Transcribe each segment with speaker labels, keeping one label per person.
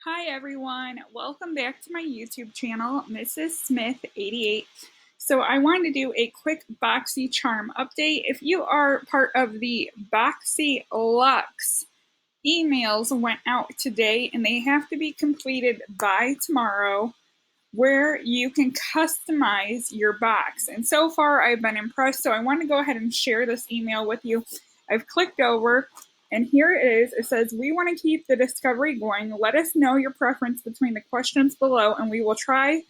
Speaker 1: Hi everyone, welcome back to my YouTube channel, Mrs. Smith 88. So I wanted to do a quick BoxyCharm update. If you are part of the BoxyLuxe, emails went out today and they have to be completed by tomorrow, where you can customize your box. And so far I've been impressed, so I want to go ahead and share this email with you. I've clicked over and here it is. It says, we want to keep the discovery going. Let us know your preference between the questions below and we will try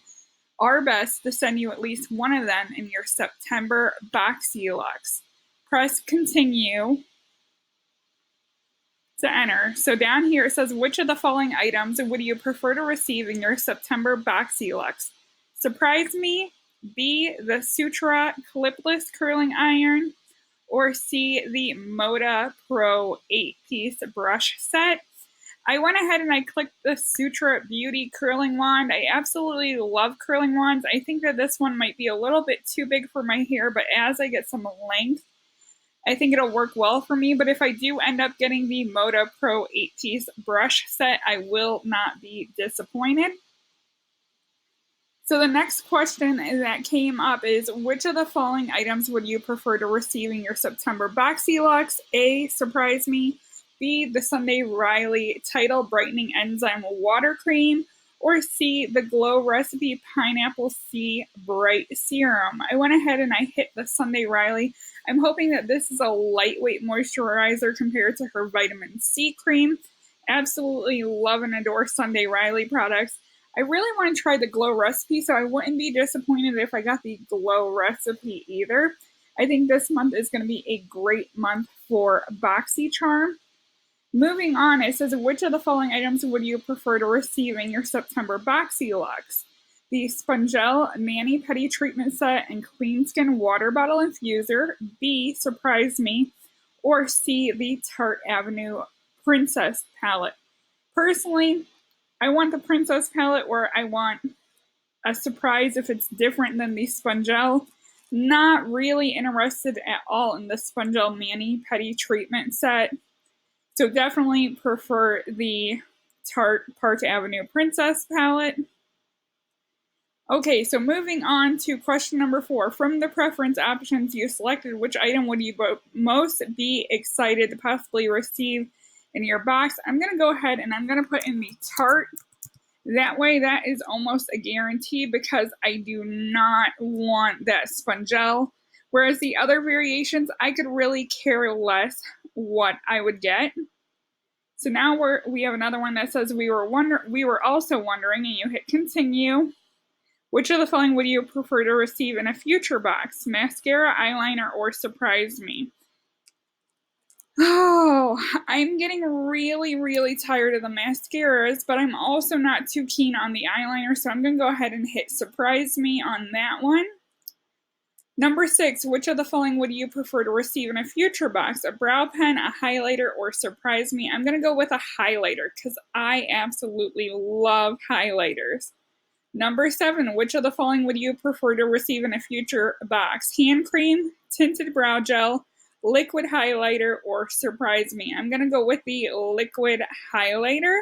Speaker 1: our best to send you at least one of them in your September BoxyLuxe. Press continue to enter. So down here it says, which of the following items would you prefer to receive in your September BoxyLuxe? Surprise Me, B, the Sutra clipless curling iron, or C, the Moda Pro 8-piece brush set. I went ahead and I clicked the Sutra Beauty curling wand. I absolutely love curling wands. I think that this one might be a little bit too big for my hair, but as I get some length, I think it'll work well for me. But if I do end up getting the Moda Pro 8-piece brush set, I will not be disappointed. So the next question that came up is, which of the following items would you prefer to receive in your September BoxyLuxe? A, Surprise Me, B, the Sunday Riley Title Brightening Enzyme Water Cream, or C, the Glow Recipe Pineapple C Bright Serum. I went ahead and I hit the Sunday Riley. I'm hoping that this is a lightweight moisturizer compared to her vitamin C cream. Absolutely love and adore Sunday Riley products. I really want to try the Glow Recipe, so I wouldn't be disappointed if I got the Glow Recipe either. I think this month is going to be a great month for BoxyCharm. Moving on, it says, which of the following items would you prefer to receive in your September BoxyLuxe? The Spongel Mani-Pedi Treatment Set and Clean Skin Water Bottle Infuser, B, Surprise Me, or C, the Tarte Avenue Princess Palette. Personally, I want the Princess palette, where I want a surprise if it's different than the Spongel. Not really interested at all in the Spongel Mani-Pedi treatment set. So definitely prefer the Tarte Avenue Princess palette. Okay, so moving on to question number 4. From the preference options you selected, which item would you most be excited to possibly receive in your box? I'm going to go ahead and I'm going to put in the Tarte. That way, that is almost a guarantee because I do not want that Spongel. Whereas the other variations, I could really care less what I would get. So now we have another one that says, we were also wondering, and you hit continue. Which of the following would you prefer to receive in a future box? Mascara, eyeliner, or Surprise Me? Oh, I'm getting really, really tired of the mascaras, but I'm also not too keen on the eyeliner, so I'm going to go ahead and hit Surprise Me on that one. Number 6, which of the following would you prefer to receive in a future box? A brow pen, a highlighter, or Surprise Me? I'm going to go with a highlighter because I absolutely love highlighters. Number 7, which of the following would you prefer to receive in a future box? Hand cream, tinted brow gel, liquid highlighter, or Surprise Me? I'm going to go with the liquid highlighter.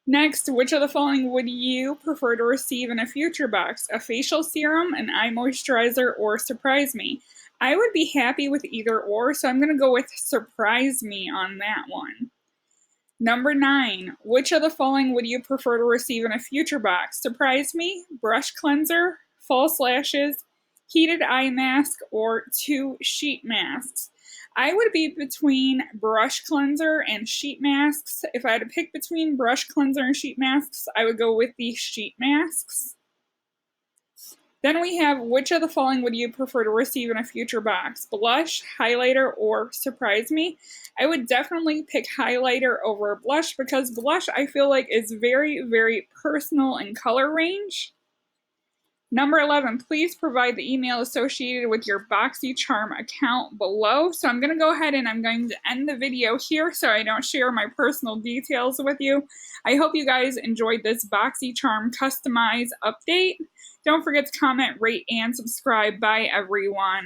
Speaker 1: Next, which of the following would you prefer to receive in a future box? A facial serum, an eye moisturizer, or Surprise Me? I would be happy with either or, so I'm going to go with Surprise Me on that one. Number 9, which of the following would you prefer to receive in a future box? Surprise Me, brush cleanser, false lashes, heated eye mask, or 2 sheet masks? I would be between brush cleanser and sheet masks. If I had to pick between brush cleanser and sheet masks, I would go with the sheet masks. Then we have, which of the following would you prefer to receive in a future box? Blush, highlighter, or Surprise Me? I would definitely pick highlighter over blush because blush I feel like is very, very personal in color range. Number 11, please provide the email associated with your BoxyCharm account below. So I'm going to go ahead and I'm going to end the video here so I don't share my personal details with you. I hope you guys enjoyed this BoxyCharm Customize update. Don't forget to comment, rate, and subscribe. Bye, everyone.